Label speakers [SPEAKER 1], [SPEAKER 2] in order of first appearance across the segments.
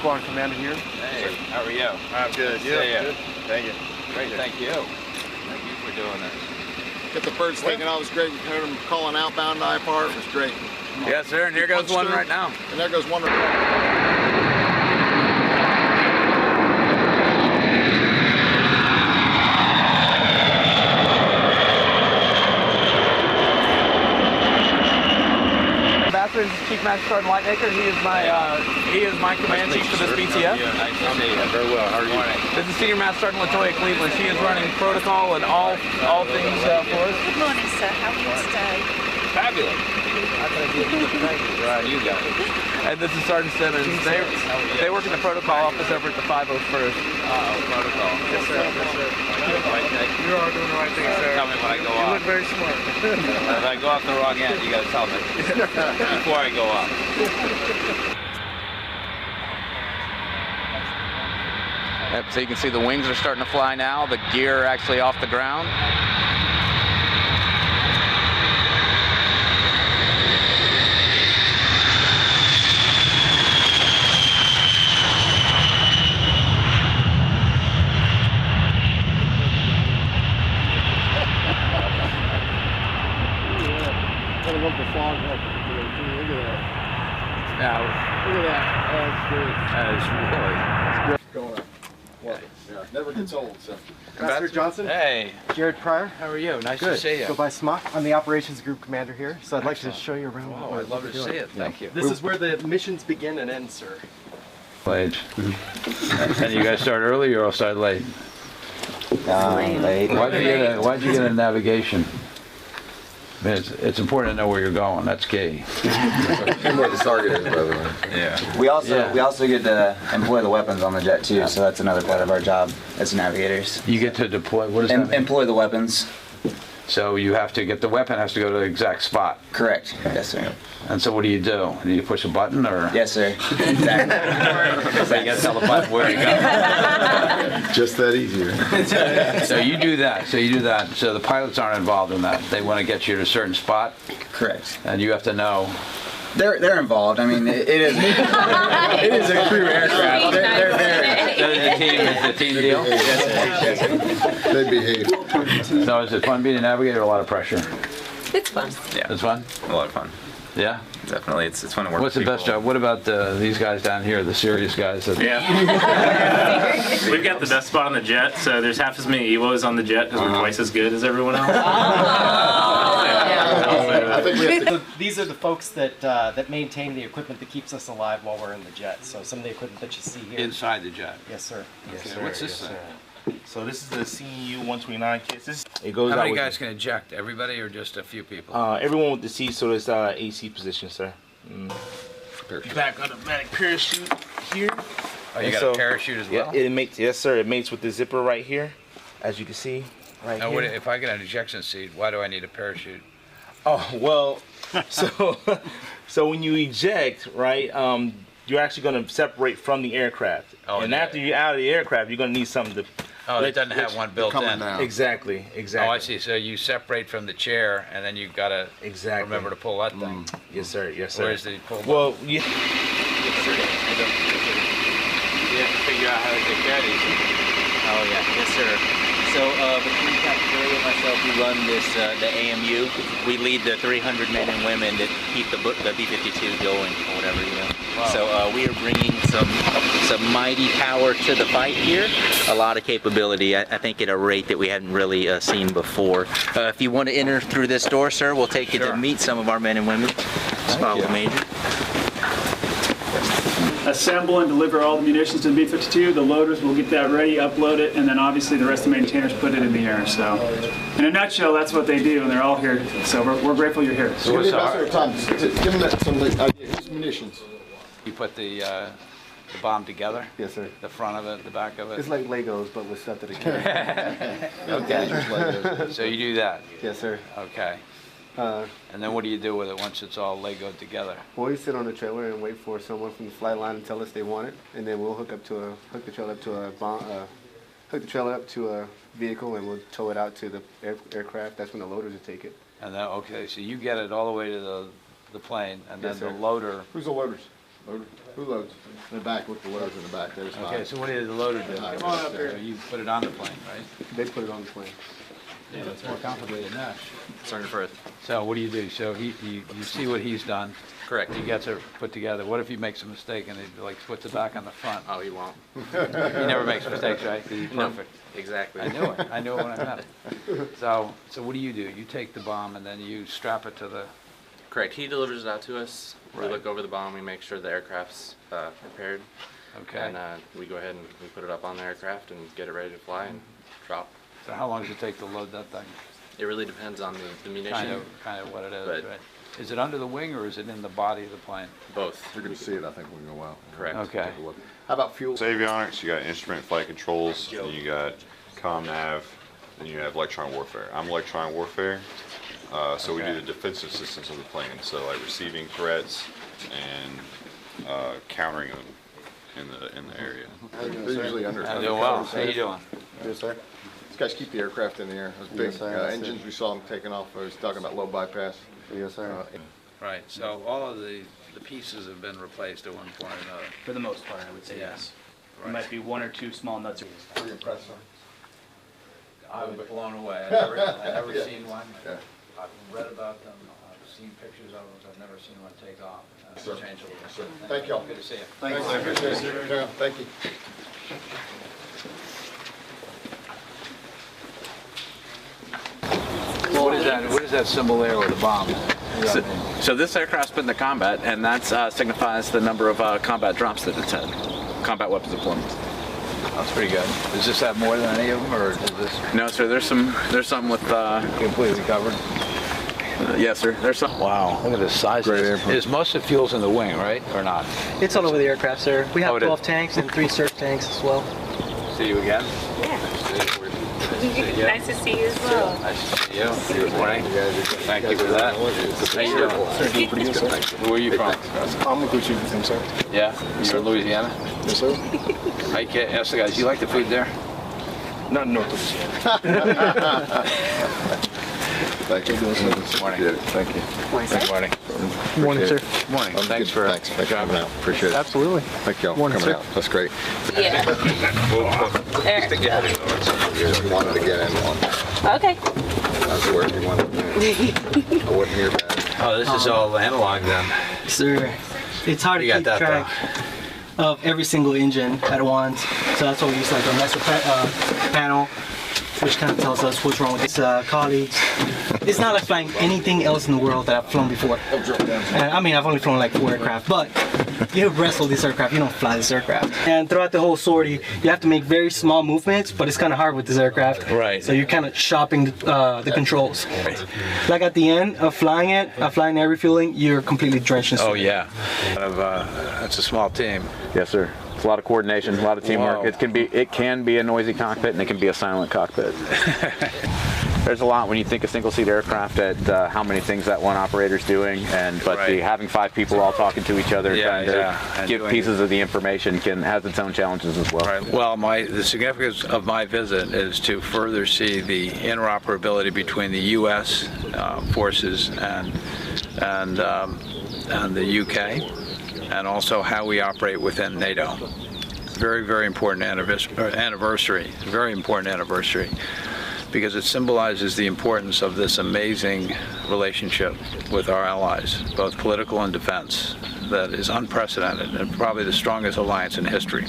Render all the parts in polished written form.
[SPEAKER 1] Squadron Commander here.
[SPEAKER 2] Hey, how are you?
[SPEAKER 1] I'm good. Yeah, good. Thank you.
[SPEAKER 2] Great, thank you. Thank you for doing this.
[SPEAKER 3] Get the birds taken out. It was great. We heard them calling outbound to IPAR. It was great.
[SPEAKER 2] Yes, sir, and there goes one right now.
[SPEAKER 3] And there goes one right
[SPEAKER 4] This is Chief Master Sergeant Lightmaker. He is my command chief for this BTF.
[SPEAKER 2] Nice to see you. Very well. How are you?
[SPEAKER 4] This is Senior Master Sergeant Latoya Cleveland. She is running protocol and all things for us.
[SPEAKER 5] Good morning, sir. How are you today?
[SPEAKER 2] Fabulous. Right, you got it.
[SPEAKER 4] And this is Sergeant Simmons. They work in the protocol office over at the 501st.
[SPEAKER 2] Protocol.
[SPEAKER 4] Yes, sir. Yes, sir. You are doing the right thing, sir.
[SPEAKER 2] Tell me when I go off.
[SPEAKER 4] You look very smart.
[SPEAKER 2] If I go off the wrong end, you got to tell me before I go off.
[SPEAKER 6] Yep, so you can see the wings are starting to fly now. The gear are actually off the ground.
[SPEAKER 3] Look at that.
[SPEAKER 2] That is really.
[SPEAKER 3] Going up. Well, yeah, never gets old. So.
[SPEAKER 7] Master Johnson.
[SPEAKER 2] Hey.
[SPEAKER 7] Jared Pryor.
[SPEAKER 2] How are you? Nice
[SPEAKER 7] Good.
[SPEAKER 2] to see you.
[SPEAKER 7] Go by Smock. I'm the operations group commander here, so I'd like to show you around.
[SPEAKER 2] Oh, I'd love to see it. Thank you.
[SPEAKER 7] This is where the missions begin and end, sir.
[SPEAKER 2] Late. And you guys start early or I'll start late?
[SPEAKER 8] Late.
[SPEAKER 2] Why'd you get a navigation? It's important to know where you're going. That's key.
[SPEAKER 8] And where the target is, by the way.
[SPEAKER 2] Yeah.
[SPEAKER 8] We also get to employ the weapons on the jet too, so that's another part of our job as navigators.
[SPEAKER 2] You get to deploy. What does that mean?
[SPEAKER 8] Employ the weapons.
[SPEAKER 2] So you have to get the weapon has to go to the exact spot.
[SPEAKER 8] Correct. Yes, sir.
[SPEAKER 2] And so what do? Do you push a button or?
[SPEAKER 8] Yes, sir. Exactly.
[SPEAKER 2] So you got to tell the pilot where to go.
[SPEAKER 3] Just that easier.
[SPEAKER 2] So you do that. So the pilots aren't involved in that. They want to get you to a certain spot.
[SPEAKER 8] Correct.
[SPEAKER 2] And you have to know.
[SPEAKER 8] They're involved. I mean, it is a crew aircraft. They're very.
[SPEAKER 2] So it's a team deal.
[SPEAKER 8] Yes, sir.
[SPEAKER 3] They behave.
[SPEAKER 2] So is it fun being a navigator? Or a lot of pressure.
[SPEAKER 5] It's fun.
[SPEAKER 9] Yeah,
[SPEAKER 2] It's fun.
[SPEAKER 9] a lot of fun.
[SPEAKER 2] Yeah.
[SPEAKER 9] Definitely, it's fun to work.
[SPEAKER 2] What's the
[SPEAKER 9] with
[SPEAKER 2] best
[SPEAKER 9] people.
[SPEAKER 2] job? What about these guys down here, the serious guys?
[SPEAKER 10] Yeah. We've got the best spot on the jet, so there's half as many EWOs on the jet because we're twice as good as everyone else.
[SPEAKER 7] So these are the folks that maintain the equipment that keeps us alive while we're in the jet. So some of the equipment that you see here.
[SPEAKER 2] Inside the jet.
[SPEAKER 7] Yes, sir. Yes,
[SPEAKER 2] Okay,
[SPEAKER 7] sir.
[SPEAKER 2] what's this
[SPEAKER 7] Yes,
[SPEAKER 2] thing?
[SPEAKER 7] sir.
[SPEAKER 10] So this is the CEU 129 kits. It goes
[SPEAKER 2] How
[SPEAKER 10] out
[SPEAKER 2] many
[SPEAKER 10] with
[SPEAKER 2] guys can eject? Everybody or just a few people?
[SPEAKER 10] everyone with the C, so it's AC position, sir. Back automatic parachute here.
[SPEAKER 2] Oh, you got a parachute as well?
[SPEAKER 10] Yeah, it mates. Yes, sir. It mates with the zipper right here, as you can see, right
[SPEAKER 2] Now,
[SPEAKER 10] here.
[SPEAKER 2] if I get an ejection seat, why do I need a parachute?
[SPEAKER 10] Oh well, so when you eject, right, you're actually going to separate from the aircraft, and after you're out of the aircraft, you're going to need something to.
[SPEAKER 2] Oh, it doesn't have one built in.
[SPEAKER 10] Exactly.
[SPEAKER 2] Oh, I see. So you separate from the chair, and then you've got to remember to pull that thing.
[SPEAKER 10] Yes, sir. Yes, sir.
[SPEAKER 2] Where's the pull button?
[SPEAKER 10] Well, yeah.
[SPEAKER 2] You have to figure out how to take that easy.
[SPEAKER 8] Oh yeah. Yes, sir. So between Captain Billy and myself, we run this the AMU. We lead the 300 men and women that keep the B-52 going, or whatever, you know. Wow. So we are bringing some mighty power to the fight here. A lot of capability, I think, at a rate that we hadn't really seen before. If you want to enter through this door, sir, we'll take you to meet some of our men and women. Spot with Major.
[SPEAKER 11] Assemble and deliver all the munitions to the B-52. The loaders will get that ready, upload it, and then obviously the rest of the maintainers put it in the air. So, in a nutshell, that's what they do, and they're all here. So we're grateful you're here.
[SPEAKER 3] So give them that some idea. Here's munitions.
[SPEAKER 2] You put the bomb together?
[SPEAKER 7] Yes, sir.
[SPEAKER 2] The front of it, the back of it?
[SPEAKER 7] It's like Legos, but with stuff that it can.
[SPEAKER 2] Okay. So you do that?
[SPEAKER 7] Yes, sir.
[SPEAKER 2] Okay. And then what do you do with it once it's all Legoed together?
[SPEAKER 7] Well, we sit on the trailer and wait for someone from the flight line to tell us they want it, and then we'll hook the trailer up to a vehicle, and we'll tow it out to the aircraft. That's when the loaders will take it.
[SPEAKER 2] And then, okay, so you get it all the way to the plane, and then the loader.
[SPEAKER 3] Who's the loaders? Loader. Who loads? In the back, with the loaders in the back. There's
[SPEAKER 2] Okay, so what did the loader do?
[SPEAKER 3] Come
[SPEAKER 4] on up here.
[SPEAKER 2] So you put it on the plane, right?
[SPEAKER 3] They put it on the plane.
[SPEAKER 2] Yeah, it's more complicated than that.
[SPEAKER 8] Sergeant Firth.
[SPEAKER 2] So what do you do? So you see what he's done.
[SPEAKER 8] Correct.
[SPEAKER 2] He gets it put together. What if he makes a mistake and he like puts it back on the front?
[SPEAKER 8] Oh, he won't.
[SPEAKER 2] He never makes mistakes, right? 'Cause he's
[SPEAKER 8] No.
[SPEAKER 2] perfect.
[SPEAKER 8] Exactly.
[SPEAKER 2] I knew it. I knew it when I met him. So what do? You take the bomb and then you strap it to the...
[SPEAKER 9] Correct. He delivers it out to us.
[SPEAKER 2] Right.
[SPEAKER 9] We look over the bomb. We make sure the aircraft's prepared.
[SPEAKER 2] Okay.
[SPEAKER 9] And we go ahead and we put it up on the aircraft and get it ready to fly and drop.
[SPEAKER 2] So how long does it take to load that thing?
[SPEAKER 9] It really depends on the munition.
[SPEAKER 2] Kind of what it is,
[SPEAKER 9] But-
[SPEAKER 2] right? Is it under the wing or is it in the body of the plane?
[SPEAKER 9] Both.
[SPEAKER 3] You're going to see it, I think, when we go out.
[SPEAKER 9] Correct.
[SPEAKER 2] Okay.
[SPEAKER 3] Take a look. How about fuel?
[SPEAKER 1] Avionics, you got instrument flight controls, then you got comm nav, then you have electronic warfare. I'm electronic warfare, so we do the defensive systems of the plane, so like receiving threats and countering them in the area.
[SPEAKER 3] They're usually under.
[SPEAKER 2] I'm doing well. How you doing?
[SPEAKER 3] Yes, sir. These guys keep the aircraft in the air. Those big engines we saw them taking off. I was talking about low bypass. Yes, sir.
[SPEAKER 2] Right. So all of the pieces have been replaced at one point or another.
[SPEAKER 7] For the most part, I would say
[SPEAKER 2] Yeah.
[SPEAKER 7] yes. There might be one or two small nuts.
[SPEAKER 3] Pretty impressive.
[SPEAKER 2] I was blown away. I've never seen one.
[SPEAKER 3] Yeah.
[SPEAKER 2] I've read about them. I've seen pictures of them. But I've never seen one take off. That's
[SPEAKER 3] Sure.
[SPEAKER 2] changed a little bit.
[SPEAKER 3] Sure. Thank y'all.
[SPEAKER 2] Good to see you.
[SPEAKER 3] Thanks. I appreciate it. Yeah, thank you.
[SPEAKER 2] What is that symbol there with the bomb?
[SPEAKER 6] So this aircraft's been to combat, and that signifies the number of combat drops that it's had. Combat weapons deployments.
[SPEAKER 2] That's pretty good. Does this have more than any of them, or is this
[SPEAKER 6] No, sir. There's some with.
[SPEAKER 2] completely covered?
[SPEAKER 6] Yes, sir. There's some.
[SPEAKER 2] Wow. Look at the size. Is most of the fuel's in the wing, right, or not?
[SPEAKER 7] It's all over the aircraft, sir. We have
[SPEAKER 2] Oh, it is.
[SPEAKER 7] 12 tanks and 3 surge tanks as well.
[SPEAKER 2] See you again.
[SPEAKER 5] Yeah. Nice to see you as well.
[SPEAKER 2] Nice to see you. Good morning. Thank you for that. How you doing? Where are you from?
[SPEAKER 3] I'm a good shooter, sir.
[SPEAKER 2] Yeah? You're in Louisiana?
[SPEAKER 3] Yes, sir.
[SPEAKER 2] I can't ask the guys, you like the food there?
[SPEAKER 3] Not North Louisiana. Thank you.
[SPEAKER 2] Good morning.
[SPEAKER 3] Thank you.
[SPEAKER 2] Good morning.
[SPEAKER 7] Morning, sir.
[SPEAKER 2] Morning. Thanks for
[SPEAKER 3] coming out. Appreciate it.
[SPEAKER 7] Absolutely.
[SPEAKER 3] Thank y'all for coming out. That's great.
[SPEAKER 5] Yeah.
[SPEAKER 3] You wanted to get in on that.
[SPEAKER 5] Okay.
[SPEAKER 3] That's where you wanted to be. I wouldn't hear bad.
[SPEAKER 2] Oh, this is all analog then.
[SPEAKER 7] Sir, it's hard to
[SPEAKER 2] You got
[SPEAKER 7] keep
[SPEAKER 2] that,
[SPEAKER 7] track of every single engine at once. So that's why we use like a master panel, which kind of tells us what's wrong with its colleagues. It's not like flying anything else in the world that I've flown before. And, I mean, I've only flown like 4 aircraft, but you wrestle this aircraft, you don't fly this aircraft. And throughout the whole sortie, you have to make very small movements, but it's kind of hard with this aircraft.
[SPEAKER 2] Right.
[SPEAKER 7] So you're kind of shopping the controls. Like at the end of flying it, flying air refueling, you're completely drenched in sweat.
[SPEAKER 2] Oh yeah. It's a small team.
[SPEAKER 6] Yes, sir. It's a lot of coordination, a lot of teamwork.
[SPEAKER 2] Whoa.
[SPEAKER 6] It can be a noisy cockpit, and it can be a silent cockpit. There's a lot when you think a single-seat aircraft at how many things that one operator's doing, but
[SPEAKER 2] Right.
[SPEAKER 6] having 5 people all talking to each other,
[SPEAKER 2] Yeah,
[SPEAKER 6] trying to
[SPEAKER 2] and
[SPEAKER 6] give
[SPEAKER 2] doing
[SPEAKER 6] pieces of the information has its own challenges as well.
[SPEAKER 2] Right. Well, the significance of my visit is to further see the interoperability between the U.S. Forces and the UK, and also how we operate within NATO. Very, very important anniversary. Very important anniversary, because it symbolizes the importance of this amazing relationship with our allies, both political and defense, that is unprecedented and probably the strongest alliance in history.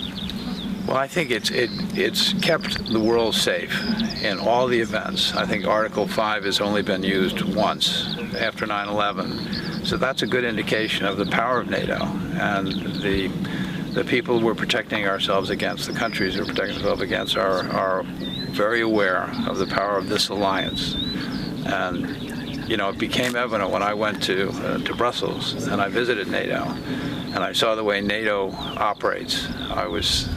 [SPEAKER 2] Well, I think it's kept the world safe in all the events. I think Article 5 has only been used once after 9/11, so that's a good indication of the power of NATO and the people we're protecting ourselves against, the countries we're protecting ourselves against, are very aware of the power of this alliance. And you know, it became evident when I went to Brussels and I visited NATO, and I saw the way NATO operates. I was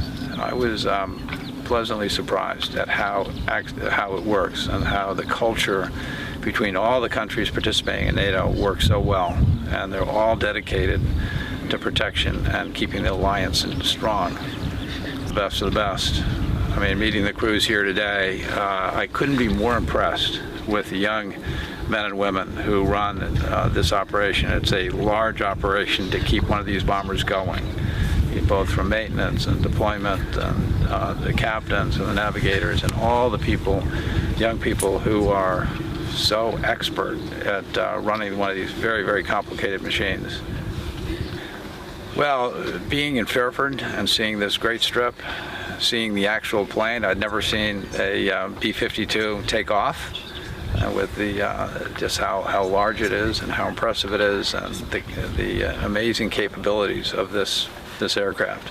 [SPEAKER 2] pleasantly surprised at how it works and how the culture between all the countries participating in NATO works so well, and they're all dedicated to protection and keeping the alliance strong. The best of the best. I mean, meeting the crews here today, I couldn't be more impressed with the young men and women who run this operation. It's a large operation to keep one of these bombers going, both from maintenance and deployment, and the captains and the navigators and all the people, young people who are so expert at running one of these very, very complicated machines. Well, being in Fairford and seeing this great strip, seeing the actual plane, I'd never seen a B-52 take off. With the just how large it is and how impressive it is, and the amazing capabilities of this aircraft.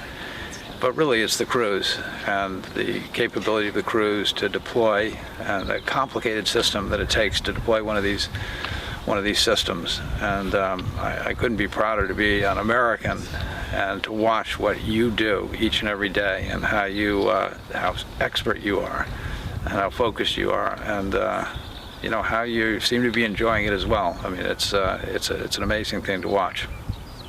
[SPEAKER 2] But really, it's the crews and the capability of the crews to deploy, and the complicated system that it takes to deploy one of these systems. And I couldn't be prouder to be an American and to watch what you do each and every day, and how expert you are, and how focused you are, and you know, how you seem to be enjoying it as well. I mean, it's an amazing thing to watch.